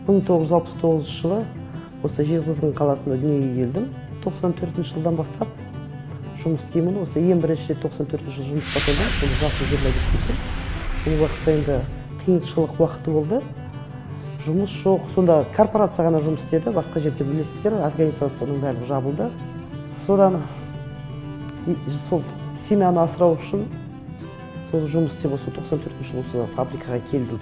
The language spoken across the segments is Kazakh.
1969 жылы осы Жезқазған қаласында дүниеге келдім. 94 жылдан бастап жұмыс істеймін. Осы ең бірінші 94 жыл жұмысқа тұрдым. Бұл жасым 25 екен. Бұл уақытта енді қиыншылық уақыты болды. Жұмыс жоқ. Сонда корпорация ғана жұмыс істеді. Басқа жерде білесіздер, организацияның бәрі жабылды. Содан сол семьяны асырау үшін сол жұмыс істеп осы 94 жыл осы фабрикаға келдім.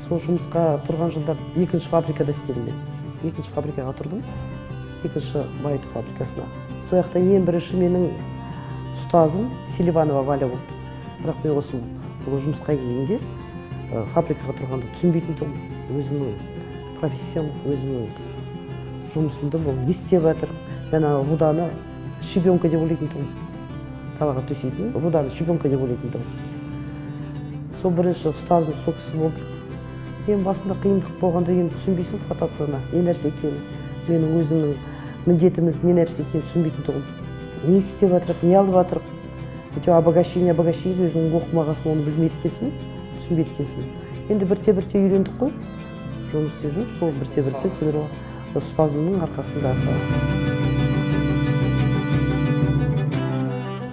Сол жұмысқа тұрған жылдар екінші фабрикада істедім мен. Екінші фабрикаға тұрдым. Екінші байыту фабрикасына. Сол жақта ең бірінші менің ұстазым Селиванова Валя болды. Бірақ мен осы бұл жұмысқа келгенде фабрикаға тұрғанда түсінбейтін тұғым. Өзімнің профессиям, өзімнің жұмысымды бұл не істеп жатыр. Яна руданы щебенка деп ойлайтын тұғым. Талаға төсейтін, руданы щебенка деп ойлайтын тұғым. Сол бірінші ұстазым сол кісі болды. Ең басында қиындық болғанда енді түсінбейсің флотацияны, не нәрсе екенін. Менің өзімнің міндетіміз не нәрсе екенін түсінбейтін тұғым. Не істеп жатырық, не алып жатырық. Обогащение, өзің оқымағасын, оны білмейді екенсің, түсінбейді екенсің. Енді бірте-бірте үйрендік қой. Жұмыс істеп жүріп, сол бірте-бірте түсіндіріп ұстазымның арқасындағы.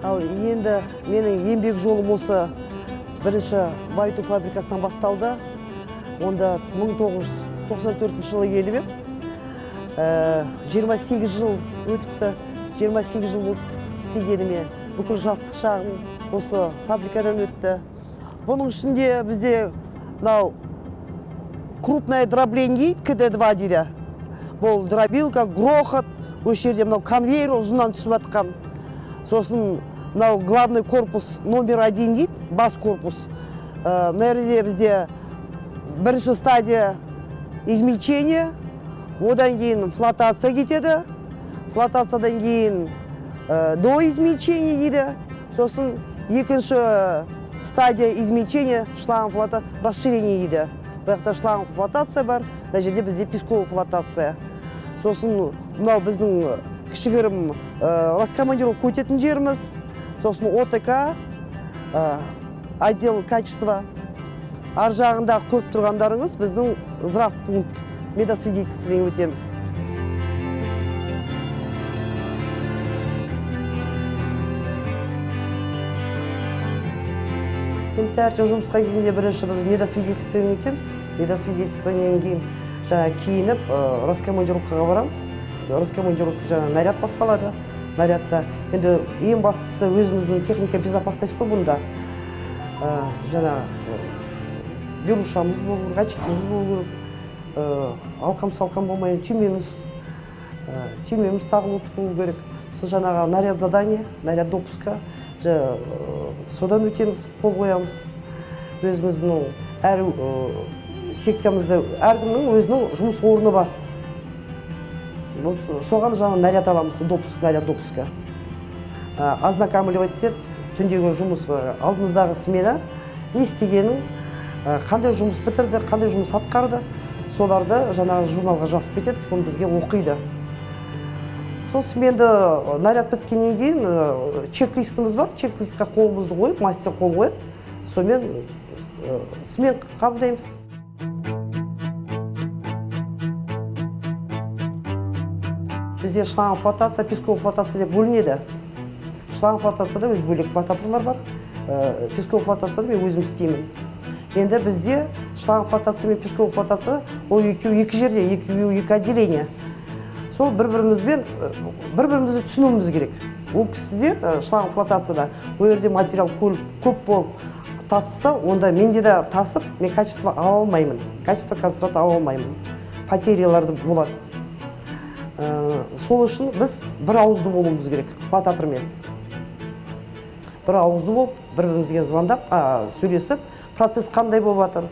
Ал енді менің еңбек жолым осы бірінші байыту фабрикасынан басталды. Онда 1994 жылы келіп ем. 28 жыл өтіпті, 28 жыл болды істегеніме. Бүкіл жастық шағым осы фабрикадан өтті. Бұның ішінде бізде крупное дробление КД-2 дейді. Бұл дробилка, грохот, осы жерде конвейер ұзынан түсіп атқан. Сосын главный корпус номер 1 дейді, бас корпус. Нәрде бізде бірінші стадия измельчения, одан кейін флотация кетеді. Флотациядан кейін до измельчения дейді. Сосын екінші стадия измельчения, шлангфлотация, расширение дейді. Бұяқта шлангфлотация бар, мына жерде бізде песковая флотация. Сосын мынау біздің кішігірім раскомандировка өтетін жеріміз. Сосын ОТК, отдел качества. Ар жағында көріп тұрғандарыңыз біздің здравпункт, медосвидетельстводан өтеміз. Енді әртең жұмысқа келгенде бірінші біз медосвидетельстводан өтеміз. Медосвидетельстводан кейін киініп раскомандировкаға барамыз. Раскомандировка наряд басталады. Нарядта енді ең бастысы өзіміздің техника безопасность қой бұнда. Берушамыз болу керек, очкіміз болу керек, алқам-салқам болмай, түймеміз тағылып болу керек. Сол наряд задание, наряд допуска, содан өтеміз, қол қоямыз. Өзіміздің әр секциямызда әркімнің өзінің жұмыс орны бар. Соған наряд аламыз, наряд допуска. Ознакомливать етеді, түндегі жұмыс, алдымыздағы смена, не істегенін, қандай жұмыс бітірді, қандай жұмыс атқарды, соларды журналға жазып кетеді, соны бізге оқиды. Сол сменді наряд біткеннен кейін чек-листіміз бар, чек-листқа қолымызды қойып, мастер қол қойып, сонымен смен қабылдаймыз. Бізде шлангфлотация, песковая флотация деп бөлінеді. Шлангфлотацияда өз бөлек флотаторлар бар, песковая флотацияда мен өзім істеймін. Енді бізде шлангфлотация мен песковая флотация ол екі жерде, екі отделение. Сол бір-бірімізді түсінуіміз керек. Ол кісіде шлангфлотацияда ол жерде материал көп болып тасыса, онда менде де тасып, мен качество ала алмаймын. Качество концентрат ала алмаймын. Потеряларды болады. Сол үшін біз бір ауызды болуымыз керек, флотатормен. Бір ауызды болып, бір-бірімізге звондап, сөйлесіп, процесс қандай болып жатыр,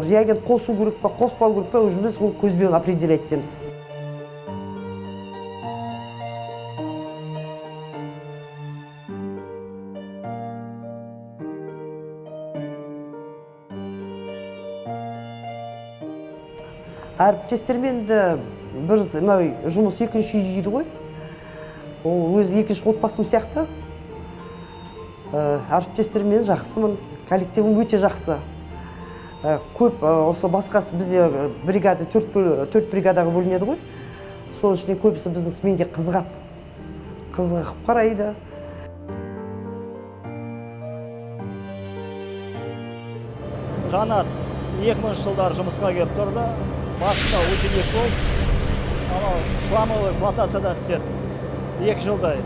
реагент қосу керек па, қоспау керек па, уже біз ол көзбен определять етеміз. Әріптестермен бір жұмыс екінші үй дейді ғой. Ол өз екінші отбасым сияқты. Әріптестермен жақсымын, коллективім өте жақсы. көп осы басқасы бізде бригада 4 бригадаға бөлінеді ғой. Сол ішінде көбісі біздің сменге қызығады. Қызығып қарайды. Жанат 2000 жылдар жұмысқа келіп тұрды. Басында ученик болып, анау шламовый флотацияда істеді. 2 жылдай.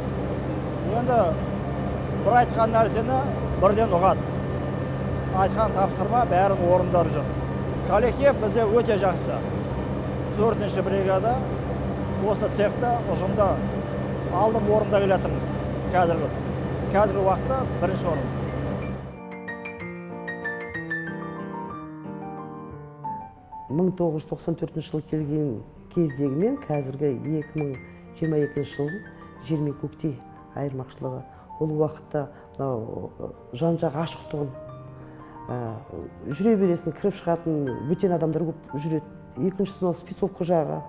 Енді бір айтқан нәрсені бірден ұғады. Айтқан тапсырма бәрін орындап жүр. Коллектив бізде өте жақсы. 4-ші бригада осы цехта ұжымда алдым орында келатырмыз. Қазіргі уақытта 1-ші орын. Мың 1994 жылы келген кездегі мен қазіргі 2022 жылдың жер мен көктей айырмақшылығы. Ол уақытта жан-жағы ашықтығын, жүре бересін, кіріп шығатын бөтен адамдар көп жүреді. Екіншісі спецовка жағы.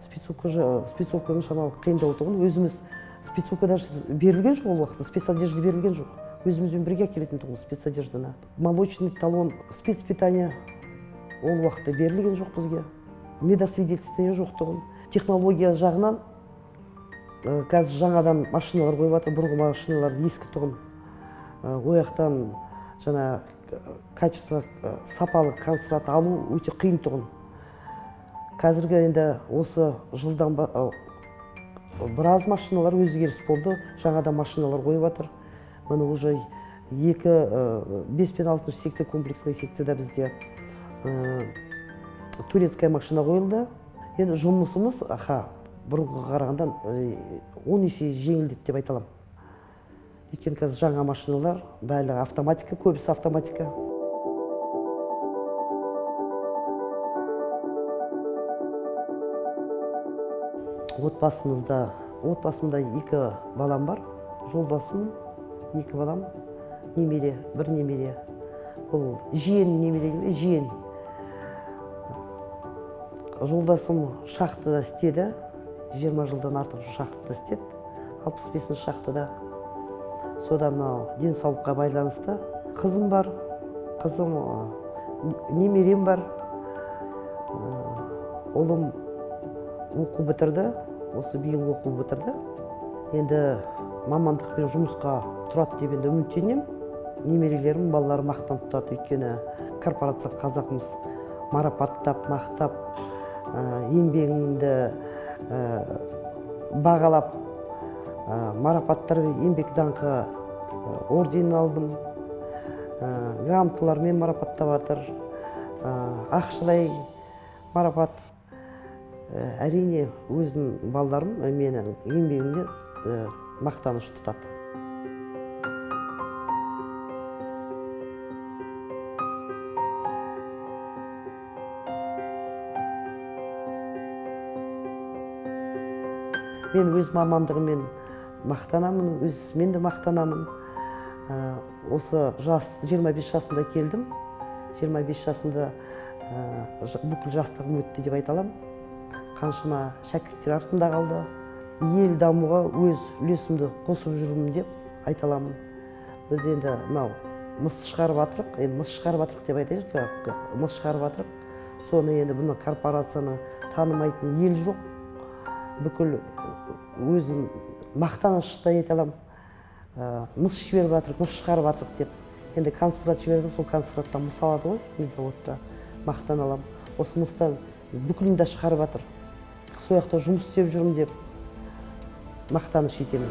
Спецовканың шамалы қиындау тұғын. Өзіміз спецовка даже берілген жоқ ол уақытта, спецодежда берілген жоқ. Өзімізбен бірге келетін тұғын спецодежданы. Молочный талон, спецпитание ол уақытта берілген жоқ бізге. Медосвидетельствование жоқ тұғын. Технология жағынан қазір жаңадан машиналар қойып жатыр, бұрынғы машиналар ескі тұғын. Ояқтан жаңа качество, сапалы концентрат алу өте қиын тұғын. Қазіргі енді осы жылдан біраз машиналар өзгеріс болды, жаңадан машиналар қойып жатыр. Мұны уже 5 пен 6 секция комплексный секцияда бізде турецкая машина қойылды. Енді жұмысымыз бұрынғы қарағандан 10 есе жеңілдеді деп айта аламын. Өйткені қазір жаңа машиналар бәрі автоматика, көбісі автоматика. Отбасымда 2 балам бар. Жолдасым, 2 балам, немере, 1 немере. Бұл жиен немере, жиен. Жолдасым шахтада істеді. 20 жылдан артық шахтада істеді. 65-ші шахтада. Содан денсаулыққа байланысты. Қызым бар. Қызым, немерем бар. Олым оқу бітірді. Осы биыл оқу бітірді. Енді мамандықпен жұмысқа тұрады деп енді үміттенем. Немерелерім, балаларым мақтан тұтады. Өйткені корпорация қазақымыз марапаттап, мақтап, еңбегіңді бағалап, марапаттар, еңбек даңқы орденін алдым. Грамоталармен марапаттап жатыр. Ақшалай марапат. Әрине, өзім балаларым менің еңбегімге мақтаныш тұтады. Мен өз мамандығымен мақтанамын, өзімен де мақтанамын. Осы 25 жасымда келдім. 25 жасымда бүкіл жастығым өтті деп айта аламын. Қаншама шәкірттер артында қалды. Ел дамуға өз үлесімді қосып жүрмін деп айта аламын. Біз енді мыс шығарып атырық, мыс шығарып атырық деп айтайық, мыс шығарып атырық. Соны енді бұны корпорацияны танымайтын ел жоқ. Бүкіл өзім мақтанышта айта аламын. Мыс жіберіп атырық, мыс шығарып атырық деп. Енді концентрат жібердім, сол концентраттан мыс алады ғой, медзаводта мақтан аламын. Осы мыстан бүкілін де шығарып атыр. Сояқта жұмыс істеп жүрмін деп мақтаныш етемін.